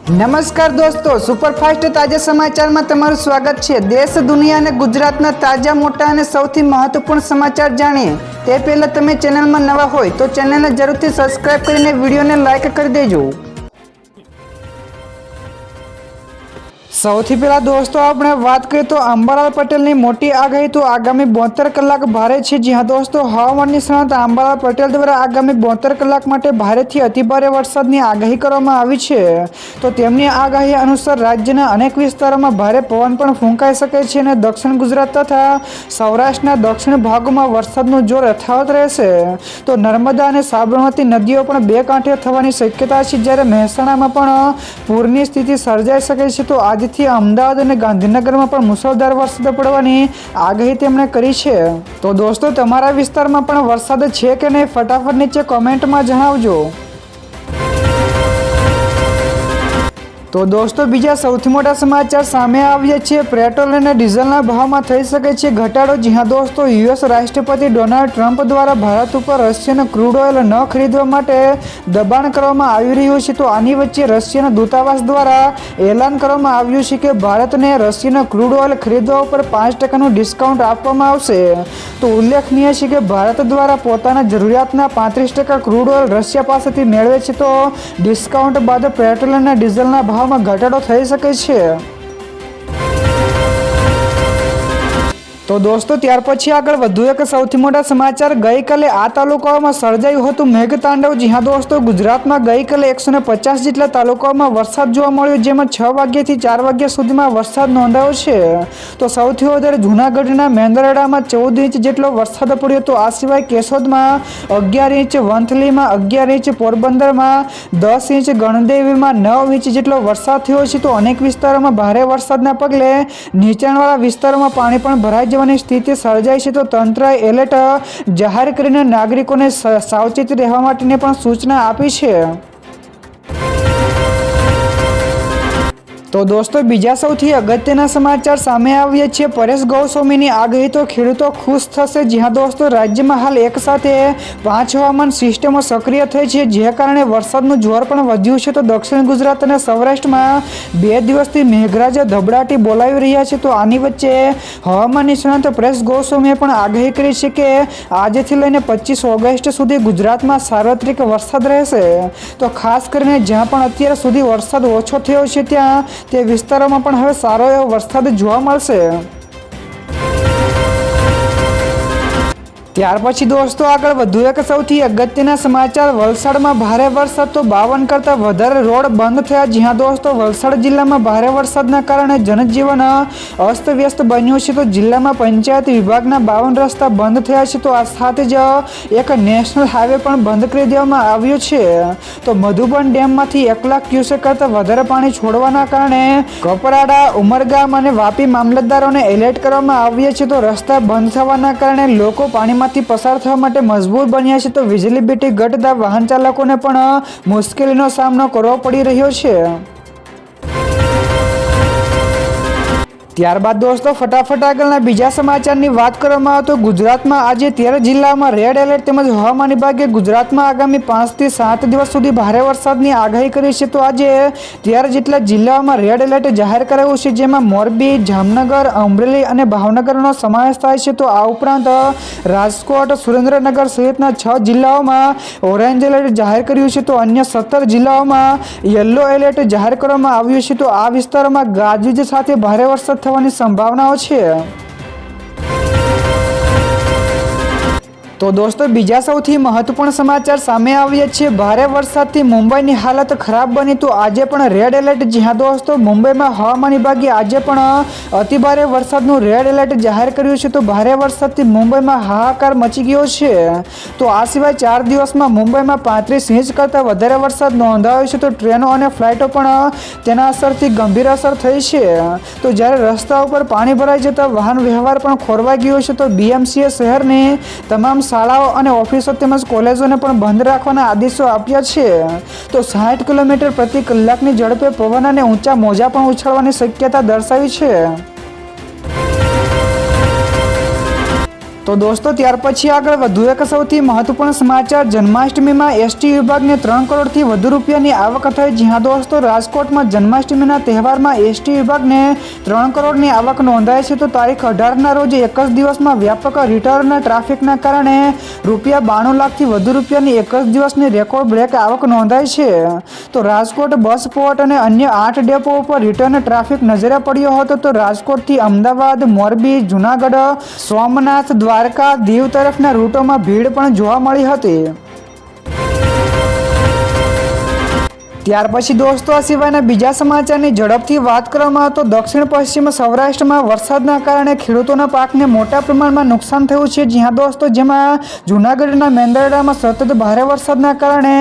નમસ્કાર દોસ્તો, સુપરફાસ્ટ તાજા સમાચારમાં તમારું સ્વાગત છે। દેશ, દુનિયા અને ગુજરાતના તાજા, મોટા અને સૌથી મહત્વપૂર્ણ સમાચાર જાણીએ તે પહેલા તમે ચેનલમાં નવા હોય તો ચેનલને જરૂરથી સબસ્ક્રાઇબ કરીને વિડીયોને લાઇક કરી દેજો। સૌથી પહેલા દોસ્તો આપણે વાત કરીએ તો અંબાલાલ પટેલની મોટી આગાહી તો આગામી 72 કલાક ભારે છે। જી હા દોસ્તો, હવામાન નિષ્ણાત અંબાલાલ પટેલ દ્વારા આગામી 72 કલાક માટે ભારેથી અતિભારે વરસાદની આગાહી કરવામાં આવી છે। તો તેમની આગાહી અનુસાર રાજ્યના અનેક વિસ્તારોમાં ભારે પવન પણ ફૂંકાઈ શકે છે અને દક્ષિણ ગુજરાત તથા સૌરાષ્ટ્રના દક્ષિણ ભાગોમાં વરસાદનું જોર યથાવત રહેશે। તો નર્મદા અને સાબરમતી નદીઓ પણ બે કાંઠે થવાની શક્યતા છે, જ્યારે મહેસાણામાં પણ પૂરની સ્થિતિ સર્જાઈ શકે છે। તો આજે થી અમદાવાદ અને ગાંધીનગરમાં પણ મુશળધાર વરસાદ પડવાની આગાહી તેમણે કરી છે। તો દોસ્તો, તમારા વિસ્તારમાં પણ વરસાદ છે કે નહીં, ફટાફટ નીચે કોમેન્ટમાં જણાવજો। તો દોસ્તો, બીજા સૌથી મોટા સમાચાર સામે આવ્યા છે। પેટ્રોલ અને ડીઝલના ભાવમાં થઈ શકે છે ઘટાડો। જી હા દોસ્તો, યુએસ રાષ્ટ્રપતિ ડોનાલ્ડ ટ્રમ્પ દ્વારા ભારત ઉપર રશિયન ક્રૂડ ઓઇલ ન ખરીદવા માટે દબાણ કરવામાં આવી રહ્યું છે। તો આની વચ્ચે રશિયન દૂતાવાસ દ્વારા એલાન કરવામાં આવ્યું છે કે ભારતને રશિયન ક્રૂડ ઓઇલ ખરીદવા ઉપર 5% ડિસ્કાઉન્ટ આપવામાં આવશે। તો ઉલ્લેખનીય છે કે ભારત દ્વારા પોતાના જરૂરિયાતના 35% ક્રૂડ ઓઇલ રશિયા પાસેથી મેળવે છે। તો ડિસ્કાઉન્ટ બાદ પેટ્રોલ અને ડીઝલના ભાવમાં ઘટાડો થઈ શકે છે। તો દોસ્તો, ત્યાર પછી આગળ વધુ એક સૌથી મોટા સમાચાર। ગઈકાલે આ તાલુકાઓમાં સર્જાયું હતું મેઘતાંડવ। જી હા દોસ્તો, ગુજરાતમાં ગઈકાલે 150 જેટલા તાલુકાઓમાં વરસાદ જોવા મળ્યો, જેમાં 6 વાગ્યાથી 4 વાગ્યા સુધીમાં વરસાદ નોંધાયો છે। તો સૌથી વધારે જૂનાગઢના મેંદરડામાં 14 ઇંચ જેટલો વરસાદ પડ્યો। તો આ સિવાય કેશોદમાં 11 ઇંચ, વંથલીમાં 11 ઇંચ, પોરબંદરમાં 10 ઇંચ, ગણદેવીમાં 9 ઇંચ જેટલો વરસાદ થયો છે। તો અનેક વિસ્તારોમાં ભારે વરસાદના પગલે નીચાણવાળા વિસ્તારોમાં પાણી પણ ભરાઈ ની સ્થિતિ સર્જાઈ છે। તો તંત્રએ એલર્ટ જાહેર કરીને નાગરિકોને સાવચેત રહેવા માટેની પણ સૂચના આપી છે। તો દોસ્તો, બીજા સૌથી અગત્યના સમાચાર સામે આવ્યા છે। પરેશ ગોસ્વામીની આગાહી તો ખેડૂતો ખુશ થશે। જી હા દોસ્તો, રાજ્યમાં હાલ એક સાથે 5 હવામાન સિસ્ટમો સક્રિય થઈ છે, જે કારણે વરસાદનું જોર પણ વધ્યું છે। તો દક્ષિણ ગુજરાત અને સૌરાષ્ટ્રમાં 2 દિવસથી મેઘરાજા ધબડાટી બોલાવી રહ્યા છે। તો આની વચ્ચે હવામાન નિષ્ણાત પરેશ ગોસ્વામીએ પણ આગાહી કરી છે કે આજથી લઈને 25 ઓગસ્ટ સુધી ગુજરાતમાં સાર્વત્રિક વરસાદ રહેશે। તો ખાસ કરીને જ્યાં પણ અત્યાર સુધી વરસાદ ઓછો થયો છે ત્યાં તે વિસ્તારોમાં પણ હવે સારો એવો વરસાદ જોવા મળશે। ત્યાર પછી દોસ્તો, આગળ વધુ એક સૌથી અગત્યના સમાચાર। વલસાડમાં ભારે વરસાદ તો 52 કરતા વધારે રોડ બંધ થયા। જી હા દોસ્તો, વલસાડ જિલ્લામાં ભારે વરસાદના કારણે જનજીવન અસ્તવ્યસ્ત બન્યું છે। તો જિલ્લામાં પંચાયત વિભાગના 52 રસ્તા બંધ થયા છે। તો આ સાથે જ એક નેશનલ હાઈવે પણ બંધ કરી દેવામાં આવ્યો છે। તો મધુબન ડેમમાંથી 1 લાખ ક્યુસેક કરતા વધારે પાણી છોડવાના કારણે કપરાડા, ઉમરગામ અને વાપી મામલતદારોને એલર્ટ કરવામાં આવ્યા છે। તો રસ્તા બંધ થવાના કારણે લોકો પાણીમાં પસાર થવા માટે મજબૂર બન્યા છે। તો વીજળી બીટી ઘટતા વાહન ચાલકોને પણ મુશ્કેલીનો સામનો કરવો પડી રહ્યો છે। ત્યારબાદ દોસ્તો, ફટાફટ આગળના બીજા સમાચારની વાત કરવામાં આવે તો ગુજરાતમાં આજે 13 જિલ્લાઓમાં રેડ એલર્ટ તેમજ હવામાન વિભાગે ગુજરાતમાં આગામી 5 થી 7 દિવસ સુધી ભારે વરસાદની આગાહી કરી છે। તો આજે 13 જેટલા જિલ્લાઓમાં રેડ એલર્ટ જાહેર કરાયું છે, જેમાં મોરબી, જામનગર, અમરેલી અને ભાવનગરનો સમાવેશ થાય છે। તો આ ઉપરાંત રાજકોટ, સુરેન્દ્રનગર સહિતના 6 જિલ્લાઓમાં ઓરેન્જ એલર્ટ જાહેર કર્યું છે। તો અન્ય 17 જિલ્લાઓમાં યલો એલર્ટ જાહેર કરવામાં આવ્યું છે। તો આ વિસ્તારોમાં ગાજવીજ સાથે ભારે વરસાદ થવાની સંભાવનાઓ છે। તો દોસ્તો, બીજા સૌથી મહત્વપૂર્ણ સમાચાર સામે આવ્યા છે। ભારે વરસાદથી મુંબઈની હાલત ખરાબ બની, તો આજે પણ રેડ એલર્ટ। જી હા દોસ્તો, મુંબઈમાં હવામાન વિભાગે આજે પણ અતિભારે વરસાદનું રેડ એલર્ટ જાહેર કર્યું છે। તો ભારે વરસાદથી મુંબઈમાં હાહાકાર મચી ગયો છે। તો આ સિવાય 4 દિવસમાં મુંબઈમાં 35 ઇંચ કરતાં વધારે વરસાદ નોંધાયો છે। તો ટ્રેનો અને ફ્લાઇટો પણ તેના અસરથી ગંભીર અસર થઈ છે। તો જ્યારે રસ્તા ઉપર પાણી ભરાઈ જતા વાહન વ્યવહાર પણ ખોરવાઈ ગયો છે। તો બીએમસીએ શહેરની તમામ શાળાઓ અને ઓફિસો તેમજ કોલેજોને પણ બંધ રાખવાના આદેશો આપ્યા છે। તો 60 કિલોમીટર પ્રતિ કલાકની ઝડપે પવન અને ઊંચા મોજા પણ ઉછળવાની શક્યતા દર્શાવી છે। તો દોસ્તો ત્યાર પછી આગળ વધુ એક સૌથી મહત્વપૂર્ણ સમાચાર, જન્માષ્ટમીમાં એસટી વિભાગને 3 કરોડથી વધુ રૂપિયાની આવક થઈ. જી હા દોસ્તો, રાજકોટમાં જન્માષ્ટમીના તહેવારમાં એસટી વિભાગને 3 કરોડની આવક નોંધાઈ છે. તો તારીખ 18ના રોજ એક જ દિવસમાં વ્યાપક રિટર્ન ટ્રાફિકના કારણે રૂપિયા 92 લાખથી વધુ રૂપિયાની એક જ દિવસની રેકોર્ડ બ્રેક આવક નોંધાઈ છે. તો રાજકોટ બસ પોર્ટ અને અન્ય 8 ડેપો ઉપર રિટર્ન ટ્રાફિક નજરે પડ્યો હતો. તો રાજકોટથી અમદાવાદ, મોરબી, જુનાગઢ, સોમનાથ, દ્વારકા, દીવ તરફના રૂટોમાં ભીડ પણ જોવા મળી હતી. ત્યાર પછી દોસ્તો આ સિવાયના બીજા સમાચારની ઝડપથી વાત કરવામાં આવે તો દક્ષિણ પશ્ચિમ સૌરાષ્ટ્રમાં વરસાદના કારણે ખેડૂતોના પાકને મોટા પ્રમાણમાં નુકસાન થયું છે. જી હા દોસ્તો, જેમાં જૂનાગઢના મેંદરડામાં સતત ભારે વરસાદના કારણે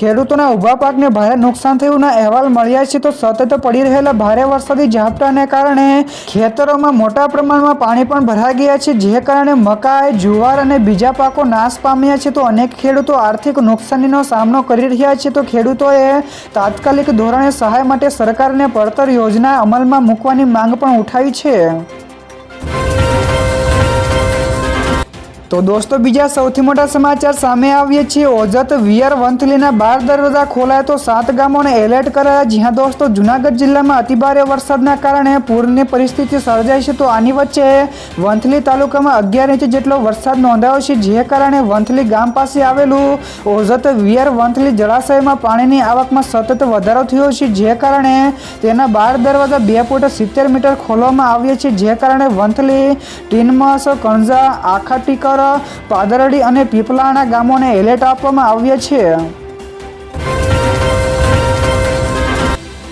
ખેડૂતોના ઊભા પાકને ભારે નુકસાન થયુંના અહેવાલ મળ્યા છે. તો સતત પડી રહેલા ભારે વરસાદી ઝાપટાને કારણે ખેતરોમાં મોટા પ્રમાણમાં પાણી પણ ભરાઈ ગયા છે, જે કારણે મકાઈ, જુવાર અને બીજા પાકો નાશ પામ્યા છે. તો અનેક ખેડૂતો આર્થિક નુકસાનીનો સામનો કરી રહ્યા છે. તો ખેડૂતોએ તાત્કાલિક ધોરણે સહાય માટે સરકારને પડતર યોજના અમલમાં મૂકવાની માંગ પણ ઉઠાવી છે. તો દોસ્તો બીજા સૌથી મોટા સમાચાર સામે આવીએ છીએ. ઓજત વિયર વંથલીના 12 દરવાજા ખોલાય તો 7 ગામોને એલર્ટ કરાયા. જી હા દોસ્તો, જૂનાગઢ જિલ્લામાં અતિભારે વરસાદના કારણે પૂરની પરિસ્થિતિ સર્જાઈ છે. તો આની વચ્ચે વંથલી તાલુકામાં 11 ઇંચ જેટલો વરસાદ નોંધાયો છે, જે કારણે વંથલી ગામ પાસે આવેલું ઓજત વિયર વંથલી જળાશયમાં પાણીની આવકમાં સતત વધારો થયો છે, જે કારણે તેના 12 દરવાજા 2.70 મીટર ખોલવામાં આવ્યા છે, જે કારણે વંથલી, ટીનમસ, કણઝા, આખાટીકર, પાદરડી અને પીપલાણા ગામોને એલર્ટ આપવામાં આવ્યા છે.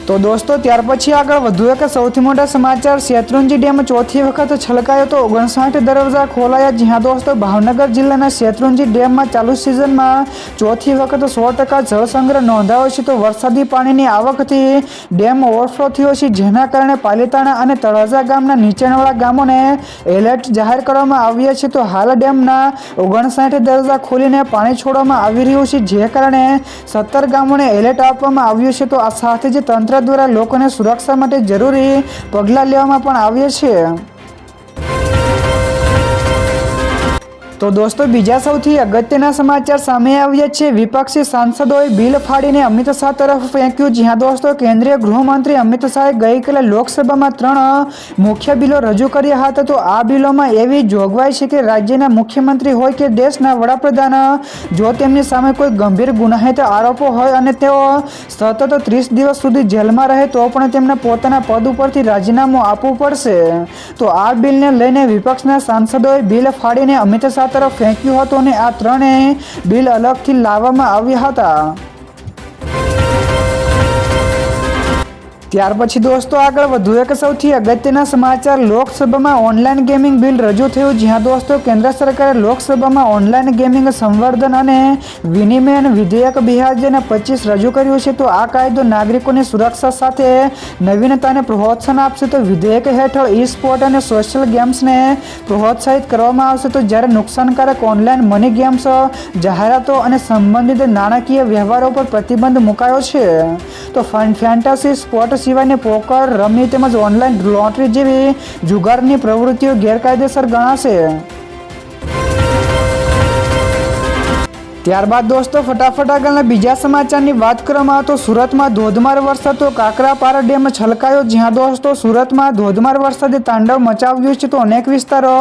તો દોસ્તો ત્યાર પછી આગળ વધુ એક સૌથી મોટા સમાચાર, શેત્રુંજી ડેમ ચોથી વખત છલકાયો તો 59 દરવાજા ખોલાયા. જી હા દોસ્તો, ભાવનગર જિલ્લાના શેત્રુંજી ડેમમાં ચાલુ સિઝનમાં ચોથી વખત 100% જળ સંગ્રહ નોંધાયો છે. તો વરસાદી પાણીની આવકથી ડેમ ઓવરફ્લો થયો છે, જેના કારણે પાલીતાણા અને તળાજા ગામના નીચાણવાળા ગામોને એલર્ટ જાહેર કરવામાં આવ્યા છે. તો હાલ ડેમના 59 દરવાજા ખોલીને પાણી છોડવામાં આવી રહ્યું છે, જે કારણે 17 ગામોને એલર્ટ આપવામાં આવ્યું છે. તો આ સાથે જ તંત્ર દ્વારા લોકોને સુરક્ષા માટે જરૂરી પગલાં લેવામાં પણ આવ્યા છે. તો દોસ્તો બીજા સૌથી અગત્યના સમાચાર સામે આવ્યા છે. વિપક્ષી સાંસદોએ બિલ ફાડીને અમિત શાહ તરફ ફેંક્યું. જી હા દોસ્તો, કેન્દ્રીય ગૃહમંત્રી અમિત શાહે ગઈકાલે લોકસભામાં 3 મુખ્ય બિલો રજૂ કર્યા હતા. તો આ બિલોમાં એવી જોગવાઈ છે કે રાજ્યના મુખ્યમંત્રી હોય કે દેશના વડાપ્રધાન, જો તેમની સામે કોઈ ગંભીર ગુનાહિત આરોપો હોય અને તેઓ સતત 30 દિવસ સુધી જેલમાં રહે તો પણ તેમને પોતાના પદ ઉપરથી રાજીનામું આપવું પડશે. તો આ બિલને લઈને વિપક્ષના સાંસદોએ બિલ ફાડીને અમિત શાહ તરફ ફેંક્યું હતું અને આ 3 બિલ અલગથી લાવવામાં આવ્યા હતા. ત્યાર પછી દોસ્તો આગળ વધુ એક સૌથી અગત્યના સમાચાર, લોકસભામાં ઓનલાઈન ગેમિંગ બિલ રજૂ થયું. જી હા દોસ્તો, કેન્દ્ર સરકારે લોકસભામાં ઓનલાઈન ગેમિંગ સંવર્ધન અને વિનિમય વિધેયક 2025 રજૂ કર્યું છે. તો આ કાયદો નાગરિકોની સુરક્ષા સાથે નવીનતાને પ્રોત્સાહન આપશે. તો વિધેયક હેઠળ ઈ સ્પોર્ટ અને સોશિયલ ગેમ્સને પ્રોત્સાહિત કરવામાં આવશે. તો જ્યારે નુકસાનકારક ઓનલાઈન મની ગેમ્સ, જાહેરાતો અને સંબંધિત નાણાકીય વ્યવહારો પર પ્રતિબંધ મુકાયો છે. તો ફેન્ટાસી સ્પોર્ટ સિવાયની પોકર, રમી તેમજ ઓનલાઈન લોટરી જેવી જુગારની પ્રવૃત્તિઓ ગેરકાયદેસર ગણાશે. ત્યારબાદ દોસ્તો ફટાફટ આગળના બીજા સમાચારની વાત કરવામાં આવે તો સુરતમાં ધોધમાર વરસાદ, તો કાકરાપાર ડેમ છલકાયો. જી હા દોસ્તો, સુરતમાં ધોધમાર વરસાદે તાંડવ મચાવ્યું છે. તો અનેક વિસ્તારો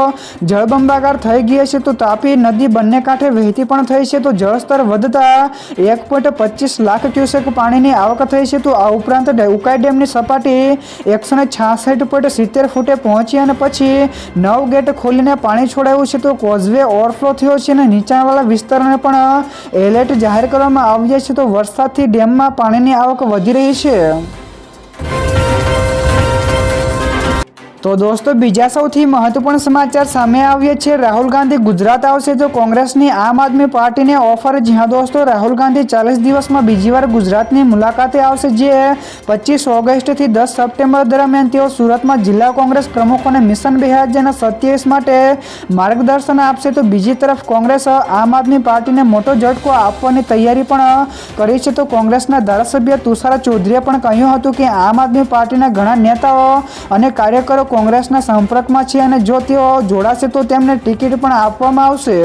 જળબંબાકાર થઈ ગયા છે. તો તાપી નદી બંને કાંઠે વહેતી પણ થઈ છે. તો જળસ્તર વધતા 1.25 લાખ ક્યુસેક પાણીની આવક થઈ છે. તો આ ઉપરાંત ઉકાઈ ડેમની સપાટી 166.70 ફૂટે પહોંચી અને પછી 9 ગેટ ખોલીને પાણી છોડાયું છે. તો કોઝવે ઓવરફ્લો થયો છે અને નીચાણવાળા વિસ્તારોને પણ એલર્ટ જાહેર કરવામાં આવ્યા છે. તો વરસાદથી ડેમમાં પાણીની આવક વધી રહી છે. તો દોસ્તો બીજા સૌથી મહત્વપૂર્ણ સમાચાર સામે આવ્યા છે. રાહુલ ગાંધી ગુજરાત આવશે તો કોંગ્રેસની આમ આદમી પાર્ટીને ઓફર. જી હા દોસ્તો, રાહુલ ગાંધી 40 દિવસમાં બીજી વાર ગુજરાતની મુલાકાતે આવશે, જે 25 ઓગસ્ટથી 10 સપ્ટેમ્બર દરમિયાન તેઓ સુરતમાં જિલ્લા કોંગ્રેસ પ્રમુખોને મિશન 2027 માટે માર્ગદર્શન આપશે. તો બીજી તરફ કોંગ્રેસ આમ આદમી પાર્ટીને મોટો ઝટકો આપવાની તૈયારી પણ કરી છે. તો કોંગ્રેસના ધારાસભ્ય તુષાર ચૌધરીએ પણ કહ્યું હતું કે આમ આદમી પાર્ટીના ઘણા નેતાઓ અને કાર્યકરો કોંગ્રેસના સંપર્કમાં છે અને જો તેઓ જોડાશે તો તેમને ટિકિટ પણ આપવામાં આવશે।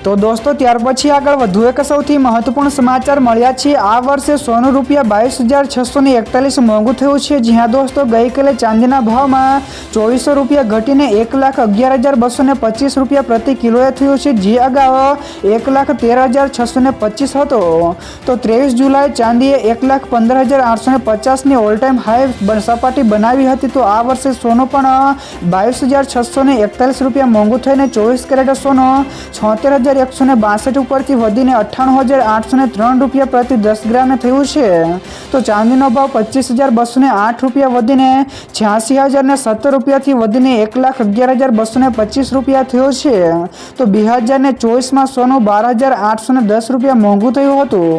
તો દોસ્તો ત્યાર પછી આગળ વધુ એક સૌથી મહત્વપૂર્ણ સમાચાર મળ્યા છે। આ વર્ષે સોનું ₹22,641 મોંઘું થયું છે। જ્યાં દોસ્તો ગઈકાલે ચાંદીના ભાવમાં ₹2400 ઘટીને ₹1,11,225 પ્રતિ કિલોએ થયું છે, જે અગાઉ ₹1,13,625 હતો। તો 23 જુલાઈ ચાંદીએ ₹1,15,850ની ઓલ ટાઈમ હાઈ સપાટી બનાવી હતી। તો આ વર્ષે સોનું પણ ₹22,641 મોંઘું થઈને 24 કેરેટ સોનું 76,162 ઉપરથી વધીને ₹98,803 પ્રતિ 10 ગ્રામે થયું છે। તો ચાંદીનો ભાવ ₹25,208 વધીને ₹86,017 વધીને ₹1,11,225 થયો છે। તો 2024માં સોનું ₹12,810 મોંઘું થયું હતું।